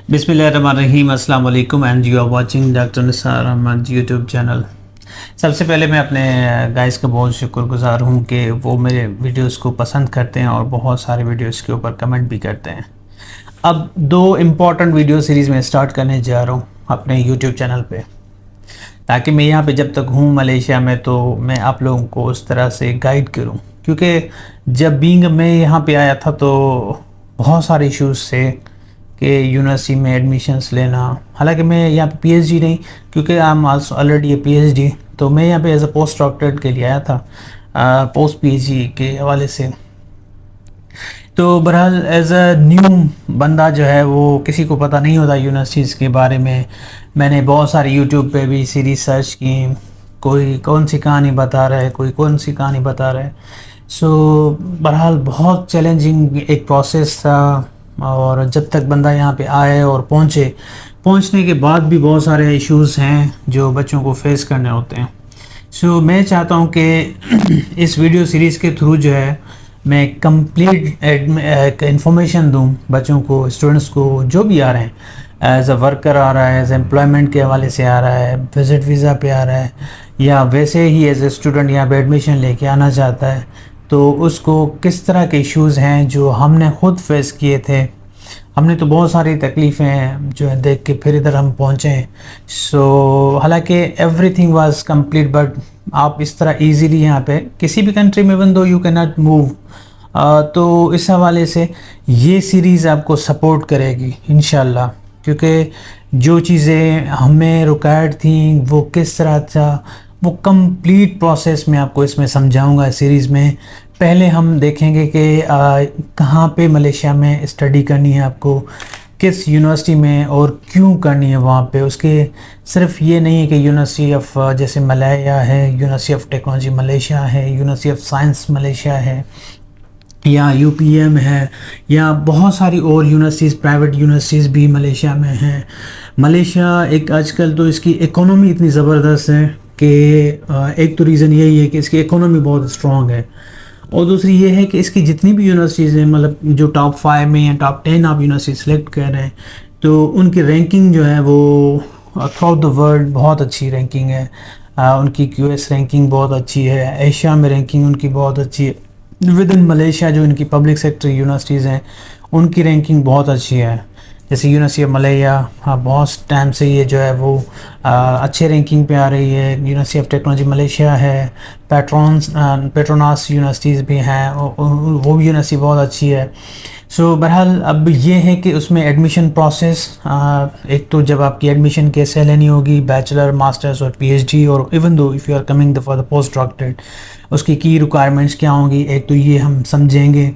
बिस्मिल्लाहिर्रहमानिर्रहीम अस्सलाम वालेकुम and you are watching doctor Nisar Ahmad YouTube channel. सबसे पहले मैं अपने गाइस का बहुत शुक्रगुजार हूँ कि वो मेरे वीडियोस को पसंद करते हैं और बहुत सारे वीडियोस के ऊपर कमेंट भी करते हैं। अब दो इम्पॉर्टेंट वीडियो सीरीज़ में स्टार्ट करने जा रहा हूँ अपने यूट्यूब चैनल पे, ताकि मैं यहाँ पे जब तक हूँ मलेशिया में तो मैं आप लोगों को उस तरह से गाइड करूँ, क्योंकि जब मैं यहाँ पे आया था तो बहुत सारे इश्यूज़ थे कि यूनिवर्सिटी में एडमिशन्स लेना। हालांकि मैं यहाँ पे पीएचडी नहीं, क्योंकि I am also already A PhD, तो मैं यहाँ पे एज अ पोस्ट डॉक्टरेट के लिए आया था पोस्ट पीएचडी के हवाले से। तो बहरहाल एज अ न्यू बंदा जो है वो किसी को पता नहीं होता यूनिवर्सिटीज़ के बारे में। मैंने बहुत सारी यूट्यूब पे भी सीरीज सर्च की, कोई कौन सी कहानी बता रहा है, कोई कौन सी कहानी बता रहा है। सो बहरहाल बहुत चैलेंजिंग एक प्रोसेस था, और जब तक बंदा यहाँ पे आए और पहुँचने के बाद भी बहुत सारे इश्यूज़ हैं जो बच्चों को फेस करने होते हैं। सो मैं चाहता हूँ कि इस वीडियो सीरीज़ के थ्रू जो है मैं कंप्लीट इंफॉर्मेशन दूँ बच्चों को, स्टूडेंट्स को, जो भी आ रहे हैं एज अ वर्कर आ रहा है, एज एम्प्लॉयमेंट के हवाले से आ रहा है, विजिट वीज़ा पे आ रहा है, या वैसे ही एज ए स्टूडेंट यहाँ पे एडमिशन लेके आना चाहता है, तो उसको किस तरह के इश्यूज़ हैं जो हमने ख़ुद फेस किए थे। हमने तो बहुत सारी तकलीफ़ें जो है देख के फिर इधर हम पहुँचे। सो हालांकि एवरीथिंग वाज कंप्लीट, बट आप इस तरह इजीली यहाँ पे किसी भी कंट्री में even though you can not move, तो इस हवाले से ये सीरीज़ आपको सपोर्ट करेगी इंशाल्लाह, क्योंकि जो चीज़ें हमें रिक्वायर्ड थी वो किस तरह था वो कंप्लीट प्रोसेस में आपको इसमें समझाऊंगा सीरीज़ में। पहले हम देखेंगे कि कहाँ पे मलेशिया में स्टडी करनी है आपको, किस यूनिवर्सिटी में और क्यों करनी है वहाँ पे। उसके सिर्फ ये नहीं है कि यूनिवर्सिटी ऑफ जैसे मलाया है, यूनिवर्सिटी ऑफ टेक्नोलॉजी मलेशिया है, यूनिवर्सिटी ऑफ साइंस मलेशिया है, या यूपीएम है, या बहुत सारी और यूनिवर्सिटीज़, प्राइवेट यूनिवर्सिटीज़ भी मलेशिया में हैं। मलेशिया एक आजकल तो इसकी इकोनॉमी इतनी ज़बरदस्त है कि एक तो रीज़न यही है कि इसकी इकोनॉमी बहुत स्ट्रॉन्ग है, और दूसरी ये है कि इसकी जितनी भी यूनिवर्सिटीज़ हैं, मतलब जो टॉप 5 में या टॉप 10 आप यूनिवर्सिटी सेलेक्ट कर रहे हैं, तो उनकी रैंकिंग जो है वो थ्रू आउट द वर्ल्ड बहुत अच्छी रैंकिंग है। उनकी क्यूएस रैंकिंग बहुत अच्छी है, एशिया में रैंकिंग उनकी बहुत अच्छी है। विद इन मलेशिया जो इनकी पब्लिक सेक्टर यूनिवर्सिटीज़ हैं उनकी रैंकिंग बहुत अच्छी है। जैसे यूनिवर्सिटी ऑफ मलया, बहुत टाइम से ये जो है वो अच्छे रैंकिंग पे आ रही है। यूनिवर्सिटी ऑफ टेक्नोलॉजी मलेशिया है, पेट्रोनास यूनिवर्सिटीज़ भी हैं, वो भी यूनिवर्सिटी बहुत अच्छी है। सो बहरहाल अब ये है कि उसमें एडमिशन प्रोसेस, एक तो जब आपकी एडमिशन कैसे लेनी होगी, बैचलर, मास्टर्स और पीएचडी, और even though if you are coming for the post doctorate, उसकी की रिक्वायरमेंट्स क्या होंगी, एक तो ये हम समझेंगे।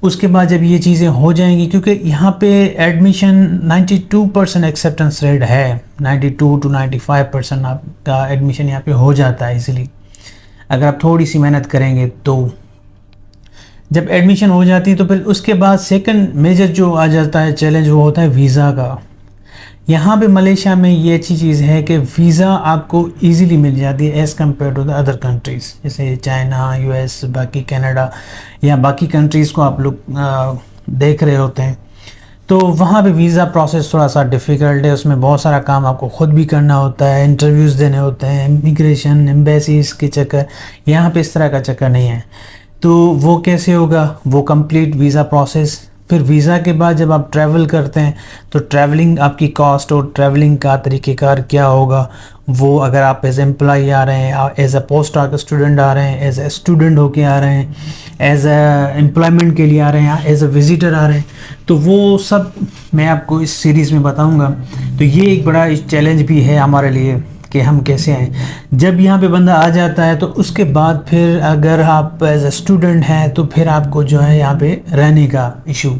उसके बाद जब ये चीज़ें हो जाएंगी, क्योंकि यहाँ पे एडमिशन 92% एक्सेप्टेंस रेट है, 92 to 95% आपका एडमिशन यहाँ पे हो जाता है इजीली, अगर आप थोड़ी सी मेहनत करेंगे। तो जब एडमिशन हो जाती है तो फिर उसके बाद सेकंड मेजर जो आ जाता है चैलेंज, वो होता है वीज़ा का। यहाँ पे मलेशिया में ये अच्छी चीज़ है कि वीज़ा आपको इजीली मिल जाती है as compare to the other countries, जैसे चाइना, यूएस, बाकी कनाडा या बाकी कंट्रीज़ को आप लोग देख रहे होते हैं। तो वहाँ पे वीज़ा प्रोसेस थोड़ा सा डिफ़िकल्ट है, उसमें बहुत सारा काम आपको ख़ुद भी करना होता है, इंटरव्यूज़ देने होते हैं, इमिग्रेशन, एम्बेसीज़ के चक्कर। यहाँ पे इस तरह का चक्कर नहीं है। तो वो कैसे होगा, वो कंप्लीट वीज़ा प्रोसेस। फिर वीज़ा के बाद जब आप ट्रैवल करते हैं तो ट्रैवलिंग आपकी कॉस्ट और ट्रैवलिंग का तरीक़ेकार क्या होगा, वो अगर आप एज एम्प्लॉई आ रहे हैं, as a post doc student आ रहे हैं, एज ए स्टूडेंट होके आ रहे हैं, एज अ एम्प्लॉयमेंट के लिए आ रहे हैं, एज अ विज़िटर आ रहे हैं, तो वो सब मैं आपको इस सीरीज़ में बताऊंगा। तो ये एक बड़ा चैलेंज भी है हमारे लिए कि हम कैसे आएँ। जब यहाँ पे बंदा आ जाता है तो उसके बाद फिर अगर आप एज अ स्टूडेंट हैं तो फिर आपको जो है यहाँ पे रहने का इशू,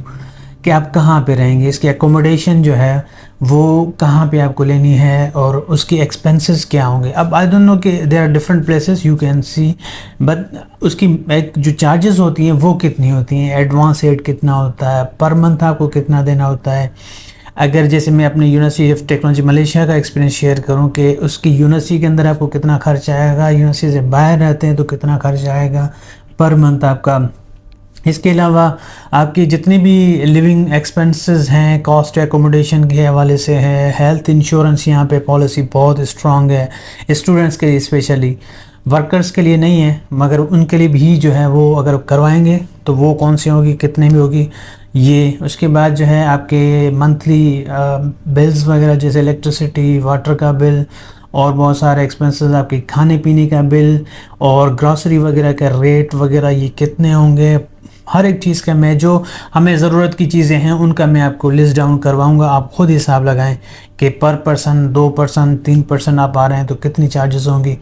कि आप कहाँ पे रहेंगे, इसकी एकोमोडेशन जो है वो कहाँ पे आपको लेनी है, और उसकी एक्सपेंसेस क्या होंगे। अब आई डोंट नो कि there are different places you can see, but उसकी एक जो चार्जेस होती हैं वो कितनी होती हैं, एडवांस रेट कितना होता है, पर मंथ आपको कितना देना होता है। अगर जैसे मैं अपने यूनिवर्सिटी ऑफ टेक्नोलॉजी मलेशिया का एक्सपीरियंस शेयर करूं कि उसकी यूनिवर्सिटी के अंदर आपको कितना खर्च आएगा, यूनिवर्सिटी से बाहर रहते हैं तो कितना खर्च आएगा पर मंथ आपका, इसके अलावा आपकी जितनी भी लिविंग एक्सपेंसेस हैं, कॉस्ट एकोमोडेशन के हवाले से है, हेल्थ इंश्योरेंस यहाँ पे पॉलिसी बहुत स्ट्रॉन्ग है स्टूडेंट्स के लिए, स्पेशली वर्कर्स के लिए नहीं है मगर उनके लिए भी जो है वो अगर करवाएंगे तो वो कौन सी होगी, कितने में होगी ये। उसके बाद जो है आपके मंथली बिल्स वगैरह जैसे इलेक्ट्रिसिटी, वाटर का बिल और बहुत सारे एक्सपेंसेस, आपके खाने पीने का बिल और ग्रॉसरी वगैरह का रेट वगैरह ये कितने होंगे, हर एक चीज़ का मैं जो हमें ज़रूरत की चीज़ें हैं उनका मैं आपको लिस्ट डाउन करवाऊंगा। आप खुद हिसाब लगाएं कि पर पर्सन 2% 3% आप आ रहे हैं तो कितनी चार्जेस होंगी।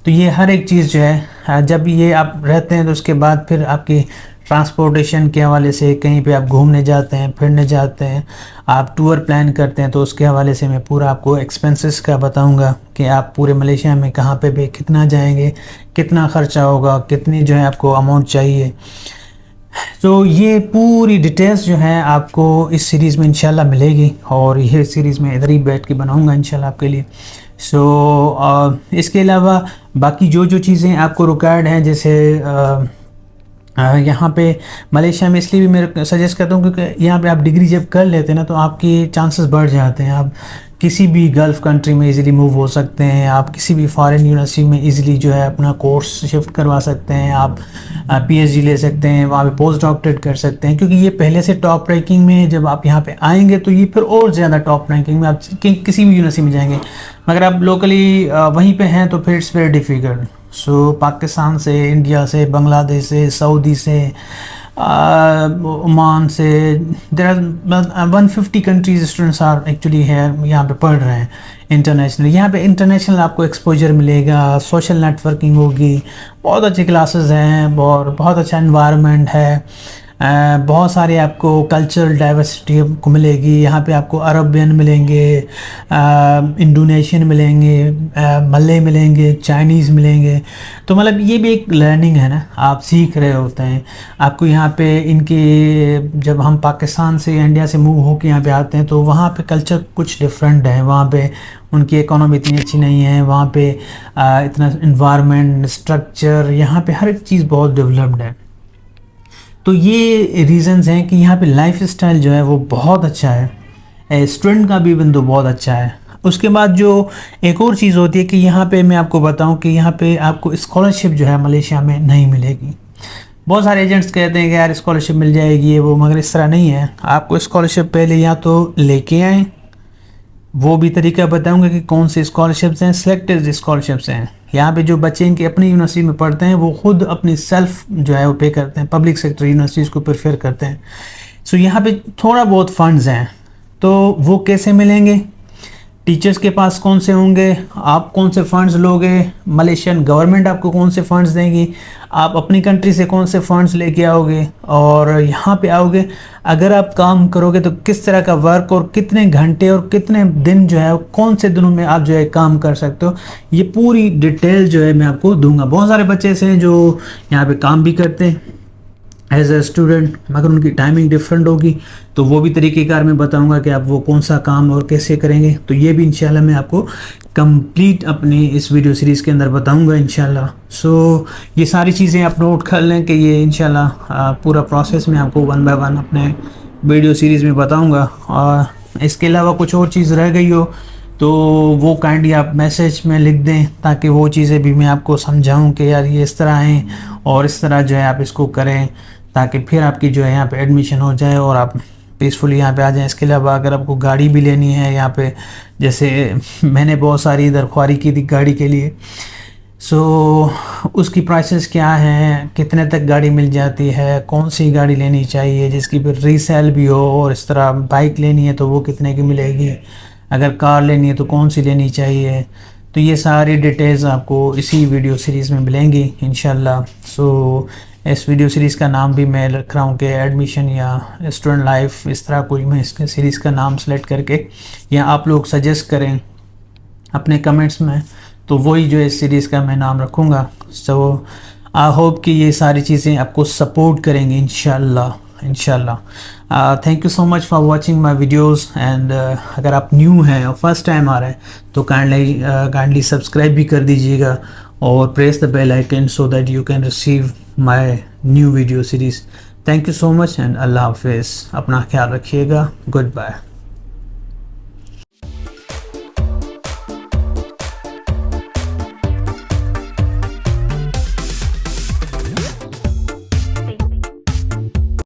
तो ये हर एक चीज़ जो है जब ये आप रहते हैं तो उसके बाद फिर आपकी ट्रांसपोर्टेशन के हवाले से कहीं पे आप घूमने जाते हैं, फिरने जाते हैं, आप टूर प्लान करते हैं तो उसके हवाले से मैं पूरा आपको एक्सपेंसेस का बताऊंगा कि आप पूरे मलेशिया में कहाँ पे भी कितना जाएंगे, कितना ख़र्चा होगा, कितनी जो है आपको अमाउंट चाहिए। तो ये पूरी डिटेल्स जो है आपको इस सीरीज़ में इंशाल्लाह मिलेगी और ये सीरीज़ में इधर ही बैठ के बनाऊंगा इंशाल्लाह आपके लिए। इसके अलावा बाकी जो जो चीज़ें आपको रिक्वायर्ड हैं, जैसे यहाँ पे मलेशिया में इसलिए भी मैं सजेस्ट करता हूँ क्योंकि यहाँ पे आप डिग्री जब कर लेते हैं ना तो आपके चांसेस बढ़ जाते हैं। आप किसी भी गल्फ़ कंट्री में इजीली मूव हो सकते हैं, आप किसी भी फॉरेन यूनिवर्सिटी में इजीली जो है अपना कोर्स शिफ्ट करवा सकते हैं, आप पीएचडी ले सकते हैं, वहाँ पे पोस्ट डॉक्टरेट कर सकते हैं, क्योंकि ये पहले से टॉप रैंकिंग में जब आप यहाँ पे आएंगे तो ये फिर और ज़्यादा टॉप रैंकिंग में आप किसी भी यूनिवर्सिटी में जाएंगे। मगर आप लोकली वहीं पर हैं तो फिर it's very difficult. So Pakistan से, इंडिया से, बांग्लादेश से, सऊदी से, ओमान से, there are 150 countries students are actually है यहाँ पे पढ़ रहे हैं इंटरनेशनल। यहाँ पे इंटरनेशनल आपको एक्सपोजर मिलेगा, सोशल नेटवर्किंग होगी, बहुत अच्छी क्लासेस हैं और बहुत अच्छा एनवायरनमेंट है। बहुत सारे आपको कल्चरल डाइवर्सिटी को मिलेगी। यहाँ पे आपको अरबियन मिलेंगे, इंडोनेशियन मिलेंगे, मलय मिलेंगे, चाइनीज़ मिलेंगे। तो मतलब ये भी एक लर्निंग है ना, आप सीख रहे होते हैं। आपको यहाँ पे इनके जब हम पाकिस्तान से, इंडिया से मूव होकर यहाँ पे आते हैं तो वहाँ पे कल्चर कुछ डिफरेंट है। वहाँ पे उनकी इकोनॉमी इतनी अच्छी नहीं है, वहाँ पे इतना इन्वायरमेंट, स्ट्रक्चर, यहाँ पे हर एक चीज़ बहुत डेवलप्ड है। तो ये रीज़न्स हैं कि यहाँ पे लाइफ स्टाइल जो है वो बहुत अच्छा है, स्टूडेंट का भी बिंदु बहुत अच्छा है। उसके बाद जो एक और चीज़ होती है कि यहाँ पे मैं आपको बताऊँ कि यहाँ पे आपको स्कॉलरशिप जो है मलेशिया में नहीं मिलेगी। बहुत सारे एजेंट्स कहते हैं कि यार स्कॉलरशिप मिल जाएगी ये वो, मगर इस तरह नहीं है। आपको स्कॉलरशिप पहले या तो लेके आएँ, वो भी तरीका बताऊंगा कि कौन से स्कॉलरशिप्स हैं, सिलेक्टेड स्कॉलरशिप्स हैं। यहाँ पे जो बच्चे इनके अपनी यूनिवर्सिटी में पढ़ते हैं वो खुद अपनी सेल्फ जो है वो पे करते हैं, पब्लिक सेक्टर यूनिवर्सिटीज़ को प्रेफर करते हैं। सो यहाँ पे थोड़ा बहुत फंड्स हैं, तो वो कैसे मिलेंगे, टीचर्स के पास कौन से होंगे, आप कौन से फ़ंड्स लोगे, मलेशियन गवर्नमेंट आपको कौन से फ़ंड्स देंगी, आप अपनी कंट्री से कौन से फ़ंड्स लेके आओगे और यहाँ पे आओगे अगर आप काम करोगे तो किस तरह का वर्क और कितने घंटे और कितने दिन जो है कौन से दिनों में आप जो है काम कर सकते हो, ये पूरी डिटेल जो है मैं आपको दूंगा। बहुत सारे बच्चे ऐसे हैं जो यहाँ पे काम भी करते हैं एज ए स्टूडेंट, मगर उनकी टाइमिंग डिफरेंट होगी, तो वो भी तरीक़ेकार मैं बताऊंगा कि आप वो कौन सा काम और कैसे करेंगे। तो ये भी इंशाल्लाह मैं आपको कंप्लीट अपनी इस वीडियो सीरीज़ के अंदर बताऊंगा इंशाल्लाह। सो ये सारी चीज़ें आप नोट कर लें कि ये इंशाल्लाह पूरा प्रोसेस मैं आपको 1 बाय 1 अपने वीडियो सीरीज़ में बताऊँगा। और इसके अलावा कुछ और चीज़ रह गई हो तो वो काइंडली आप मैसेज में लिख दें, ताकि वो चीज़ें भी मैं आपको समझाऊं कि यार ये इस तरह हैं और इस तरह जो है आप इसको करें, ताकि फिर आपकी जो है यहाँ पे एडमिशन हो जाए और आप पीसफुली यहाँ पे आ जाएं। इसके अलावा अगर आपको गाड़ी भी लेनी है यहाँ पे, जैसे मैंने बहुत सारी इधर ख्वारी की थी गाड़ी के लिए, सो उसकी प्राइसेस क्या हैं, कितने तक गाड़ी मिल जाती है, कौन सी गाड़ी लेनी चाहिए जिसकी फिर रीसेल भी हो, और इस तरह बाइक लेनी है तो वो कितने की मिलेगी, अगर कार लेनी है तो कौन सी लेनी चाहिए। तो ये सारी डिटेल्स आपको इसी वीडियो सीरीज़ में मिलेंगी इंशाल्लाह। सो इस वीडियो सीरीज़ का नाम भी मैं रख रहा हूँ कि एडमिशन या स्टूडेंट लाइफ, इस तरह कोई मैं इसके सीरीज़ का नाम सेलेक्ट करके, या आप लोग सजेस्ट करें अपने कमेंट्स में, तो वही जो इस सीरीज़ का मैं नाम रखूँगा। सो आई होप कि ये सारी चीज़ें आपको सपोर्ट करेंगी इंशाल्लाह। Thank you so much for watching my videos. And अगर आप न्यू हैं और फर्स्ट टाइम आ रहे हैं तो काइंडली सब्सक्राइब भी कर दीजिएगा और press the bell icon so that you can receive my new video series. Thank you so much and अल्लाह हाफिज़। अपना ख्याल रखिएगा। Good bye.